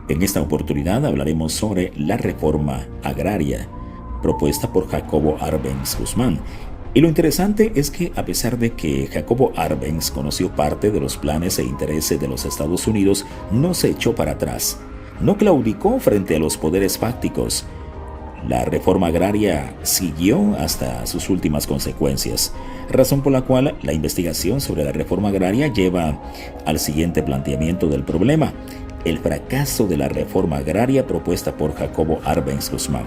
En esta oportunidad hablaremos sobre la reforma agraria propuesta por Jacobo Arbenz Guzmán. Y lo interesante es que a pesar de que Jacobo Arbenz conoció parte de los planes e intereses de los Estados Unidos, no se echó para atrás, no claudicó frente a los poderes fácticos. La reforma agraria siguió hasta sus últimas consecuencias, razón por la cual la investigación sobre la reforma agraria lleva al siguiente planteamiento del problema: el fracaso de la reforma agraria propuesta por Jacobo Arbenz Guzmán.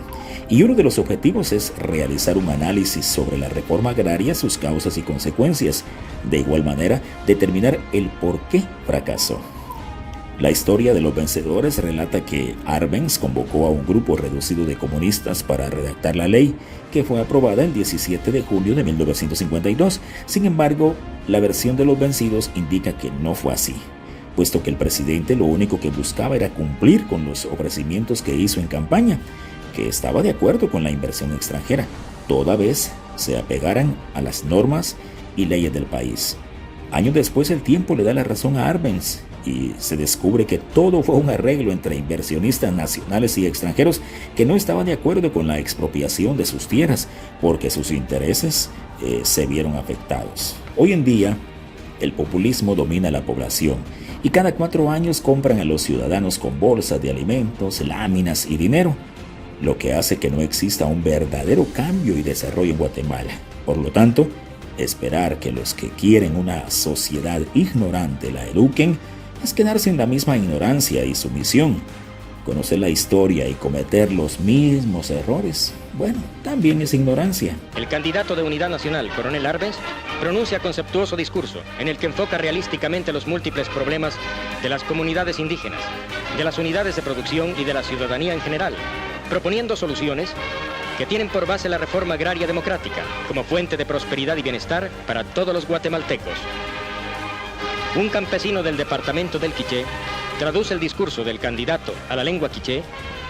Y uno de los objetivos es realizar un análisis sobre la reforma agraria, sus causas y consecuencias. De igual manera, determinar el por qué fracasó. La historia de los vencedores relata que Arbenz convocó a un grupo reducido de comunistas para redactar la ley, que fue aprobada el 17 de julio de 1952. Sin embargo, la versión de los vencidos indica que no fue así, puesto que el presidente lo único que buscaba era cumplir con los ofrecimientos que hizo en campaña, que estaba de acuerdo con la inversión extranjera, toda vez se apegaran a las normas y leyes del país. Años después, el tiempo le da la razón a Arbenz y se descubre que todo fue un arreglo entre inversionistas nacionales y extranjeros que no estaban de acuerdo con la expropiación de sus tierras, porque sus intereses se vieron afectados. Hoy en día, el populismo domina la población y cada 4 años compran a los ciudadanos con bolsas de alimentos, láminas y dinero, lo que hace que no exista un verdadero cambio y desarrollo en Guatemala. Por lo tanto, esperar que los que quieren una sociedad ignorante la eduquen es quedarse en la misma ignorancia y sumisión. Conocer la historia y cometer los mismos errores, bueno, también es ignorancia. El candidato de Unidad Nacional, Coronel Arbenz, pronuncia conceptuoso discurso en el que enfoca realísticamente los múltiples problemas de las comunidades indígenas, de las unidades de producción y de la ciudadanía en general, proponiendo soluciones que tienen por base la reforma agraria democrática como fuente de prosperidad y bienestar para todos los guatemaltecos. Un campesino del departamento del Quiché traduce el discurso del candidato a la lengua quiché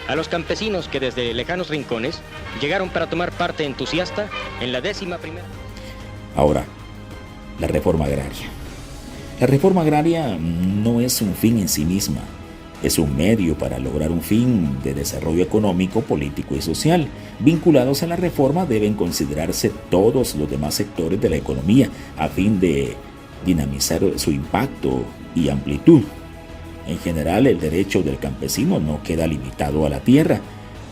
a los campesinos que desde lejanos rincones llegaron para tomar parte entusiasta en la 11ª. Ahora, la reforma agraria. La reforma agraria no es un fin en sí misma, es un medio para lograr un fin de desarrollo económico, político y social. Vinculados a la reforma deben considerarse todos los demás sectores de la economía a fin de dinamizar su impacto y amplitud. En general, el derecho del campesino no queda limitado a la tierra,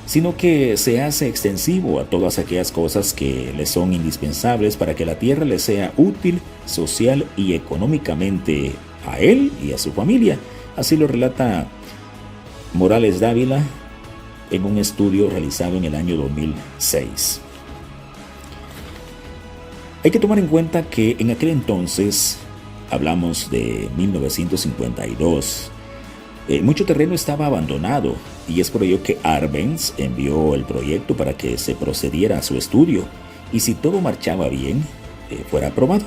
sino que se hace extensivo a todas aquellas cosas que le son indispensables para que la tierra le sea útil, social y económicamente a él y a su familia. Así lo relata Morales Dávila en un estudio realizado en el año 2006. Hay que tomar en cuenta que en aquel entonces, hablamos de 1952, mucho terreno estaba abandonado y es por ello que Arbenz envió el proyecto para que se procediera a su estudio y si todo marchaba bien, fuera aprobado.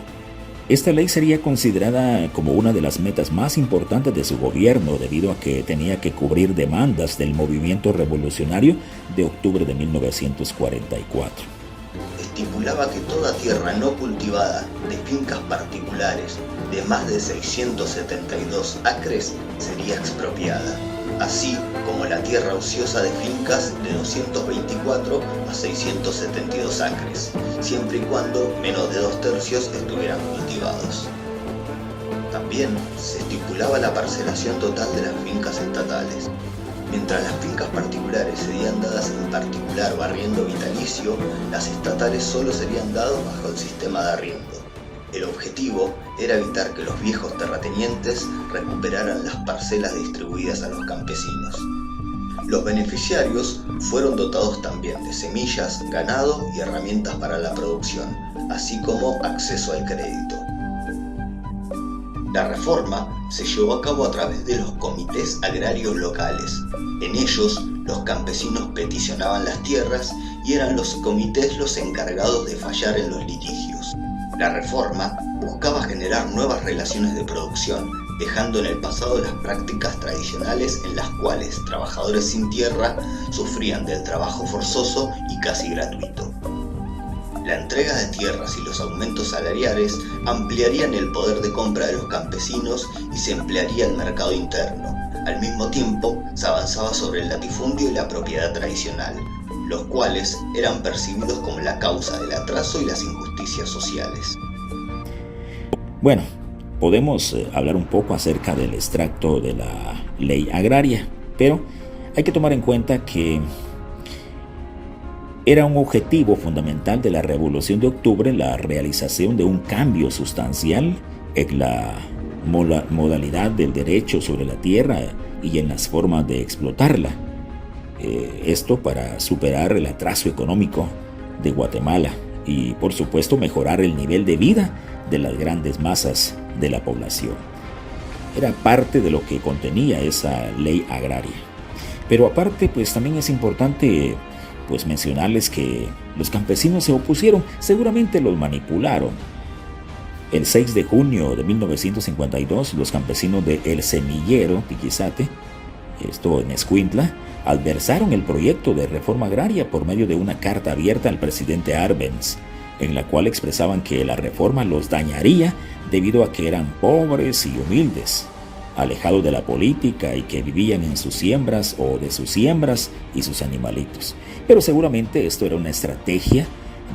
Esta ley sería considerada como una de las metas más importantes de su gobierno debido a que tenía que cubrir demandas del movimiento revolucionario de octubre de 1944. Estipulaba que toda tierra no cultivada de fincas particulares de más de 672 acres sería expropiada, así como la tierra ociosa de fincas de 224 a 672 acres, siempre y cuando menos de 2/3 estuvieran cultivados. También se estipulaba la parcelación total de las fincas estatales. Mientras las fincas particulares serían dadas en particular o arriendo vitalicio, las estatales solo serían dadas bajo el sistema de arriendo. El objetivo era evitar que los viejos terratenientes recuperaran las parcelas distribuidas a los campesinos. Los beneficiarios fueron dotados también de semillas, ganado y herramientas para la producción, así como acceso al crédito. La reforma se llevó a cabo a través de los comités agrarios locales. En ellos, los campesinos peticionaban las tierras y eran los comités los encargados de fallar en los litigios. La reforma buscaba generar nuevas relaciones de producción, dejando en el pasado las prácticas tradicionales en las cuales trabajadores sin tierra sufrían del trabajo forzoso y casi gratuito. La entrega de tierras y los aumentos salariales ampliarían el poder de compra de los campesinos y se emplearía el mercado interno, Al mismo tiempo, se avanzaba sobre el latifundio y la propiedad tradicional, los cuales eran percibidos como la causa del atraso y las injusticias sociales. Bueno, podemos hablar un poco acerca del extracto de la ley agraria, pero hay que tomar en cuenta que era un objetivo fundamental de la Revolución de Octubre la realización de un cambio sustancial en la modalidad del derecho sobre la tierra y en las formas de explotarla. Esto para superar el atraso económico de Guatemala y, por supuesto, mejorar el nivel de vida de las grandes masas de la población. Era parte de lo que contenía esa ley agraria. Pero aparte, pues también es importante mencionarles que los campesinos se opusieron, seguramente los manipularon. El 6 de junio de 1952, los campesinos de El Semillero, Tiquizate, esto en Escuintla, adversaron el proyecto de reforma agraria por medio de una carta abierta al presidente Arbenz, en la cual expresaban que la reforma los dañaría debido a que eran pobres y humildes, alejados de la política y que vivían en sus siembras o de sus siembras y sus animalitos. Pero seguramente esto era una estrategia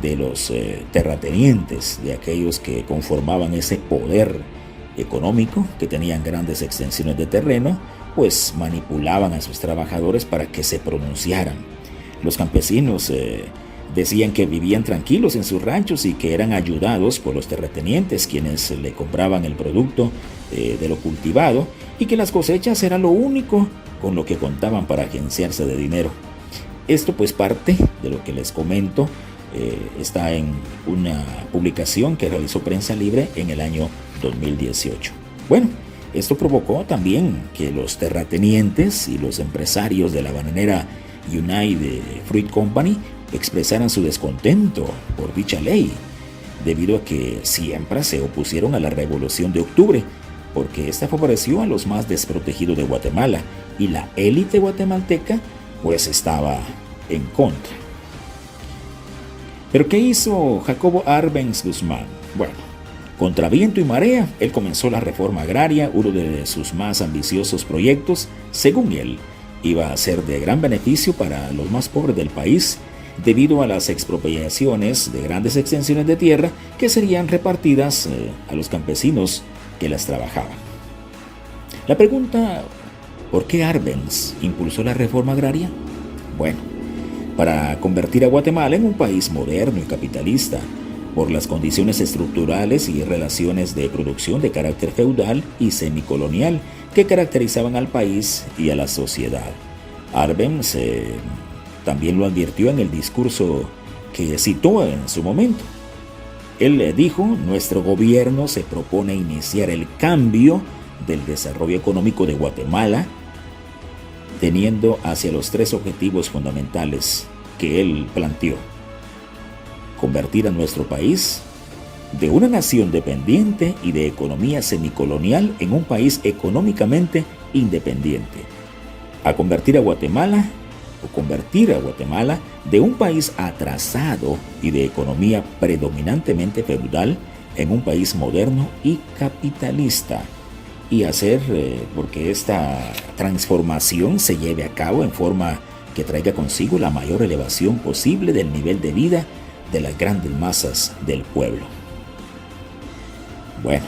de los terratenientes, de aquellos que conformaban ese poder económico, que tenían grandes extensiones de terreno, pues manipulaban a sus trabajadores para que se pronunciaran. Los campesinos decían que vivían tranquilos en sus ranchos y que eran ayudados por los terratenientes, quienes le compraban el producto de lo cultivado, y que las cosechas eran lo único con lo que contaban para agenciarse de dinero. Esto pues parte de lo que les comento. Está en una publicación que realizó Prensa Libre en el año 2018. Bueno, esto provocó también que los terratenientes y los empresarios de la bananera United Fruit Company expresaran su descontento por dicha ley, debido a que siempre se opusieron a la Revolución de Octubre, porque esta favoreció a los más desprotegidos de Guatemala y la élite guatemalteca pues estaba en contra. ¿Pero qué hizo Jacobo Arbenz Guzmán? Bueno, contra viento y marea, él comenzó la reforma agraria, uno de sus más ambiciosos proyectos. Según él, iba a ser de gran beneficio para los más pobres del país, debido a las expropiaciones de grandes extensiones de tierra que serían repartidas a los campesinos que las trabajaban. La pregunta, ¿por qué Arbenz impulsó la reforma agraria? Bueno, para convertir a Guatemala en un país moderno y capitalista, por las condiciones estructurales y relaciones de producción de carácter feudal y semicolonial que caracterizaban al país y a la sociedad. Arbenz también lo advirtió en el discurso que citó en su momento. Él le dijo: nuestro gobierno se propone iniciar el cambio del desarrollo económico de Guatemala, teniendo hacia los tres objetivos fundamentales que él planteó: convertir a nuestro país de una nación dependiente y de economía semicolonial en un país económicamente independiente, a convertir a Guatemala de un país atrasado y de economía predominantemente feudal en un país moderno y capitalista, y hacer porque esta transformación se lleve a cabo en forma que traiga consigo la mayor elevación posible del nivel de vida de las grandes masas del pueblo. Bueno,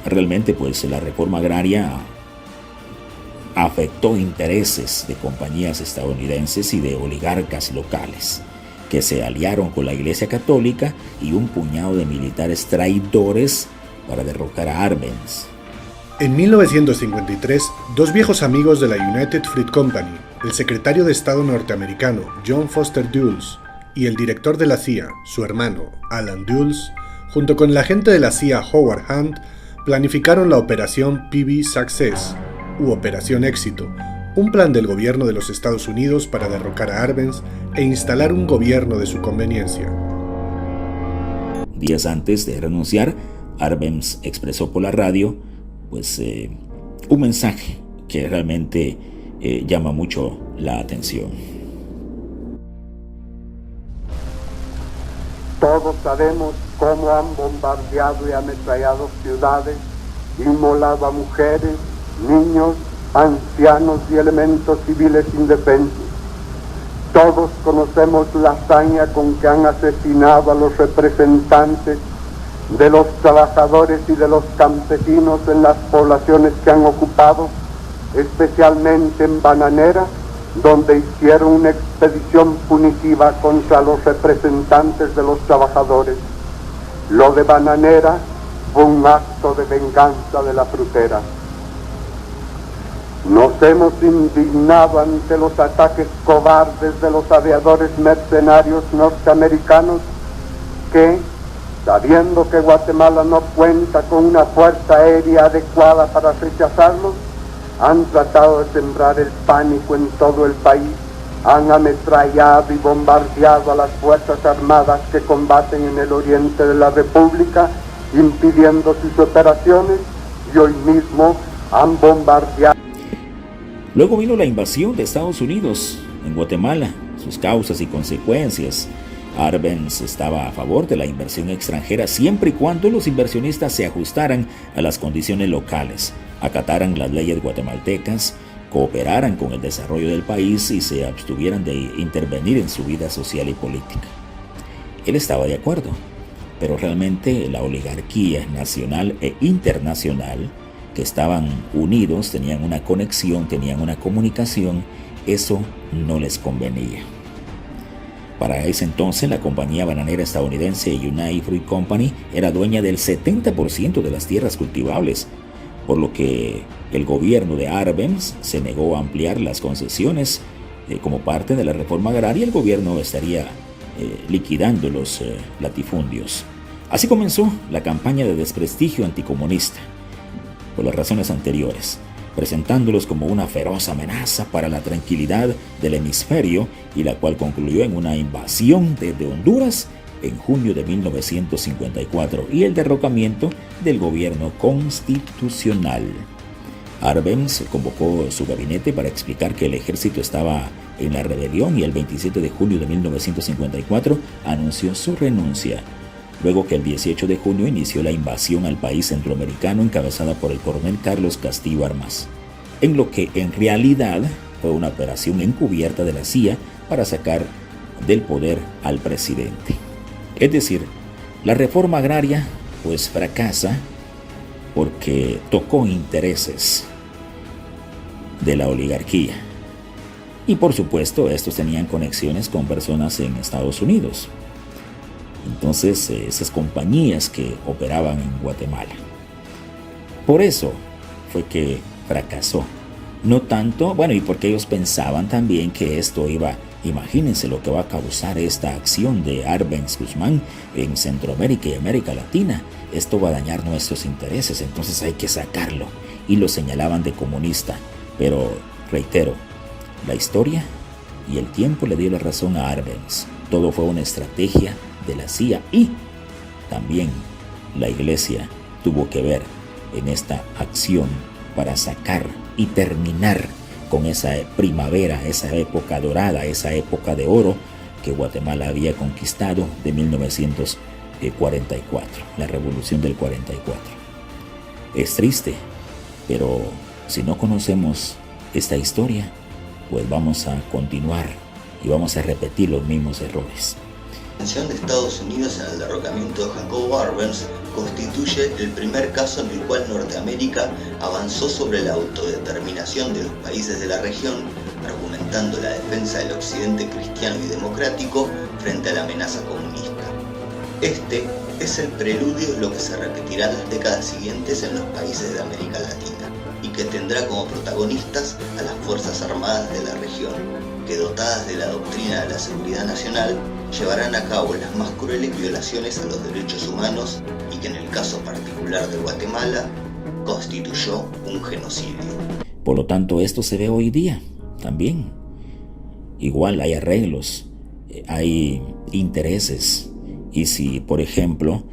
realmente pues la reforma agraria afectó intereses de compañías estadounidenses y de oligarcas locales que se aliaron con la Iglesia Católica y un puñado de militares traidores para derrocar a Arbenz. En 1953, dos viejos amigos de la United Fruit Company, el secretario de Estado norteamericano John Foster Dulles y el director de la CIA, su hermano Alan Dulles, junto con el agente de la CIA Howard Hunt, planificaron la Operación PB Success, u Operación Éxito, un plan del gobierno de los Estados Unidos para derrocar a Arbenz e instalar un gobierno de su conveniencia. Días antes de renunciar, Arbenz expresó por la radio un mensaje que realmente llama mucho la atención. Todos sabemos cómo han bombardeado y ametrallado ciudades, inmolado a mujeres, niños ancianos y elementos civiles indefensos. Todos conocemos la hazaña con que han asesinado a los representantes de los trabajadores y de los campesinos en las poblaciones que han ocupado, especialmente en Bananera, donde hicieron una expedición punitiva contra los representantes de los trabajadores. Lo de Bananera fue un acto de venganza de la frutera. Nos hemos indignado ante los ataques cobardes de los aviadores mercenarios norteamericanos que, sabiendo que Guatemala no cuenta con una fuerza aérea adecuada para rechazarlos, han tratado de sembrar el pánico en todo el país, han ametrallado y bombardeado a las Fuerzas Armadas que combaten en el oriente de la República, impidiendo sus operaciones, y hoy mismo han bombardeado. Luego vino la invasión de Estados Unidos en Guatemala, sus causas y consecuencias. Arbenz estaba a favor de la inversión extranjera siempre y cuando los inversionistas se ajustaran a las condiciones locales, acataran las leyes guatemaltecas, cooperaran con el desarrollo del país y se abstuvieran de intervenir en su vida social y política. Él estaba de acuerdo, pero realmente la oligarquía nacional e internacional, que estaban unidos, tenían una conexión, tenían una comunicación, eso no les convenía. Para ese entonces, la compañía bananera estadounidense United Fruit Company era dueña del 70% de las tierras cultivables, por lo que el gobierno de Arbenz se negó a ampliar las concesiones. Como parte de la reforma agraria, el gobierno estaría liquidando los latifundios. Así comenzó la campaña de desprestigio anticomunista, por las razones anteriores, presentándolos como una feroz amenaza para la tranquilidad del hemisferio, y la cual concluyó en una invasión desde Honduras en junio de 1954 y el derrocamiento del gobierno constitucional. Arbenz convocó su gabinete para explicar que el ejército estaba en la rebelión y el 27 de junio de 1954 anunció su renuncia, luego que el 18 de junio inició la invasión al país centroamericano encabezada por el coronel Carlos Castillo Armas, en lo que en realidad fue una operación encubierta de la CIA para sacar del poder al presidente. Es decir, la reforma agraria pues fracasa porque tocó intereses de la oligarquía. Y por supuesto, estos tenían conexiones con personas en Estados Unidos. Entonces, esas compañías que operaban en Guatemala. Por eso fue que fracasó. No tanto, y porque ellos pensaban también que esto iba, imagínense lo que va a causar esta acción de Arbenz Guzmán en Centroamérica y América Latina. Esto va a dañar nuestros intereses, entonces hay que sacarlo. Y lo señalaban de comunista. Pero, reitero, la historia y el tiempo le dio la razón a Arbenz. Todo fue una estrategia de la CIA, y también la iglesia tuvo que ver en esta acción para sacar y terminar con esa primavera, esa época dorada, esa época de oro que Guatemala había conquistado de 1944, la revolución del 44. Es triste, pero si no conocemos esta historia, pues vamos a continuar y vamos a repetir los mismos errores. La intervención de Estados Unidos en el derrocamiento de Jacobo Arbenz constituye el primer caso en el cual Norteamérica avanzó sobre la autodeterminación de los países de la región, argumentando la defensa del occidente cristiano y democrático frente a la amenaza comunista. Este es el preludio de lo que se repetirá en las décadas siguientes en los países de América Latina, y que tendrá como protagonistas a las Fuerzas Armadas de la región, que dotadas de la doctrina de la seguridad nacional, llevarán a cabo las más crueles violaciones a los derechos humanos, y que en el caso particular de Guatemala constituyó un genocidio. Por lo tanto, esto se ve hoy día también. Igual hay arreglos, hay intereses, y si, por ejemplo,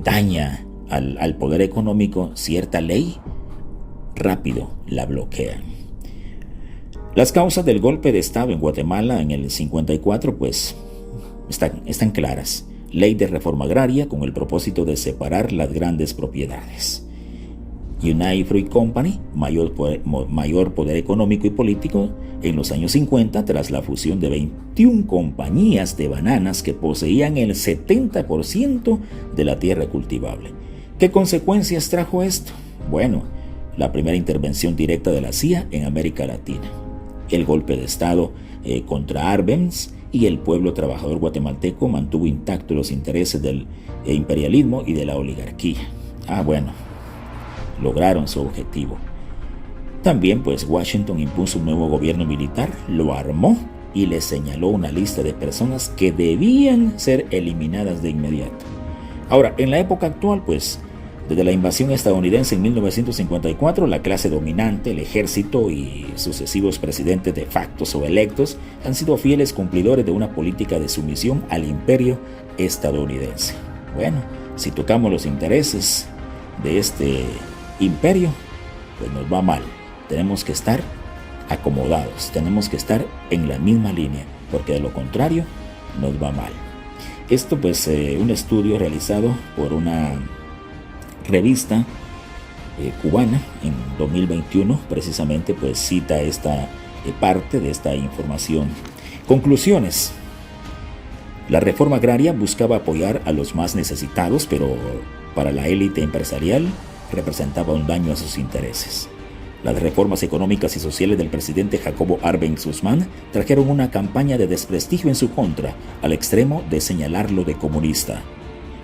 daña al poder económico cierta ley, rápido la bloquean. Las causas del golpe de Estado en Guatemala en el 54 pues están claras. Ley de reforma agraria con el propósito de separar las grandes propiedades. United Fruit Company, mayor poder económico y político en los años 50 tras la fusión de 21 compañías de bananas que poseían el 70% de la tierra cultivable. ¿Qué consecuencias trajo esto? Bueno, la primera intervención directa de la CIA en América Latina, el golpe de Estado contra Arbenz, y el pueblo trabajador guatemalteco mantuvo intactos los intereses del imperialismo y de la oligarquía. Lograron su objetivo. También pues Washington impuso un nuevo gobierno militar, lo armó y le señaló una lista de personas que debían ser eliminadas de inmediato. Ahora, en la época actual pues, desde la invasión estadounidense en 1954, la clase dominante, el ejército y sucesivos presidentes de facto o electos han sido fieles cumplidores de una política de sumisión al imperio estadounidense. Bueno, si tocamos los intereses de este imperio, pues nos va mal. Tenemos que estar acomodados, tenemos que estar en la misma línea, porque de lo contrario nos va mal. Esto pues un estudio realizado por una revista cubana en 2021 precisamente pues cita esta parte de esta información. Conclusiones. La reforma agraria buscaba apoyar a los más necesitados, pero para la élite empresarial representaba un daño a sus intereses. Las reformas económicas y sociales del presidente Jacobo Arbenz Guzmán trajeron una campaña de desprestigio en su contra, al extremo de señalarlo de comunista.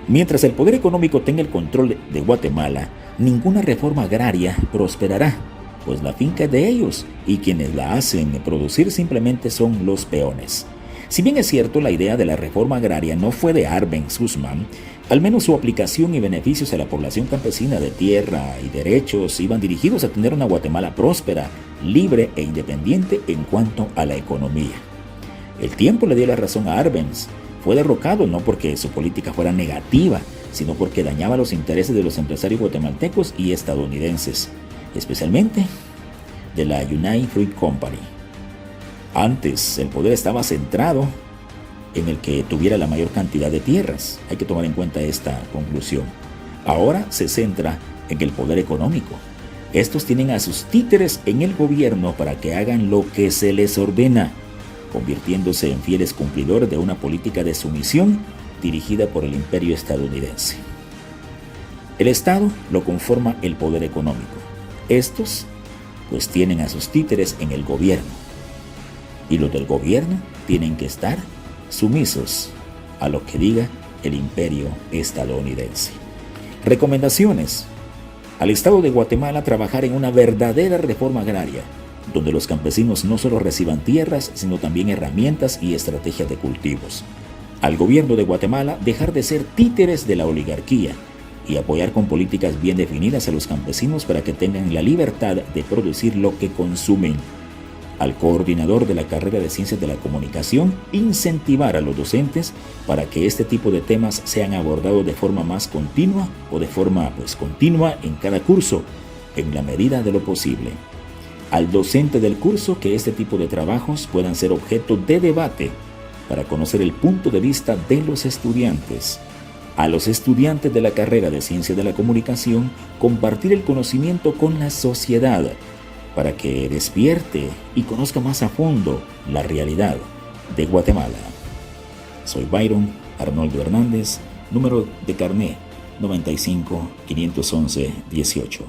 Mientras el poder económico tenga el control de Guatemala, ninguna reforma agraria prosperará, pues la finca es de ellos y quienes la hacen producir simplemente son los peones. Si bien es cierto, la idea de la reforma agraria no fue de Arbenz Guzmán, al menos su aplicación y beneficios a la población campesina de tierra y derechos iban dirigidos a tener una Guatemala próspera, libre e independiente en cuanto a la economía. El tiempo le dio la razón a Arbenz. Fue derrocado no porque su política fuera negativa, sino porque dañaba los intereses de los empresarios guatemaltecos y estadounidenses, especialmente de la United Fruit Company. Antes, el poder estaba centrado en el que tuviera la mayor cantidad de tierras. Hay que tomar en cuenta esta conclusión. Ahora se centra en el poder económico. Estos tienen a sus títeres en el gobierno para que hagan lo que se les ordena, convirtiéndose en fieles cumplidores de una política de sumisión dirigida por el imperio estadounidense. El Estado lo conforma el poder económico. Estos, pues, tienen a sus títeres en el gobierno. Y los del gobierno tienen que estar sumisos a lo que diga el imperio estadounidense. Recomendaciones. Al Estado de Guatemala trabajar en una verdadera reforma agraria, donde los campesinos no solo reciban tierras, sino también herramientas y estrategias de cultivos. Al gobierno de Guatemala dejar de ser títeres de la oligarquía y apoyar con políticas bien definidas a los campesinos para que tengan la libertad de producir lo que consumen. Al coordinador de la carrera de Ciencias de la Comunicación, incentivar a los docentes para que este tipo de temas sean abordados de forma más continua o de forma continua en cada curso, en la medida de lo posible. Al docente del curso que este tipo de trabajos puedan ser objeto de debate para conocer el punto de vista de los estudiantes. A los estudiantes de la carrera de Ciencias de la Comunicación compartir el conocimiento con la sociedad para que despierte y conozca más a fondo la realidad de Guatemala. Soy Byron Arnoldo Hernández, número de carné 95 511 18.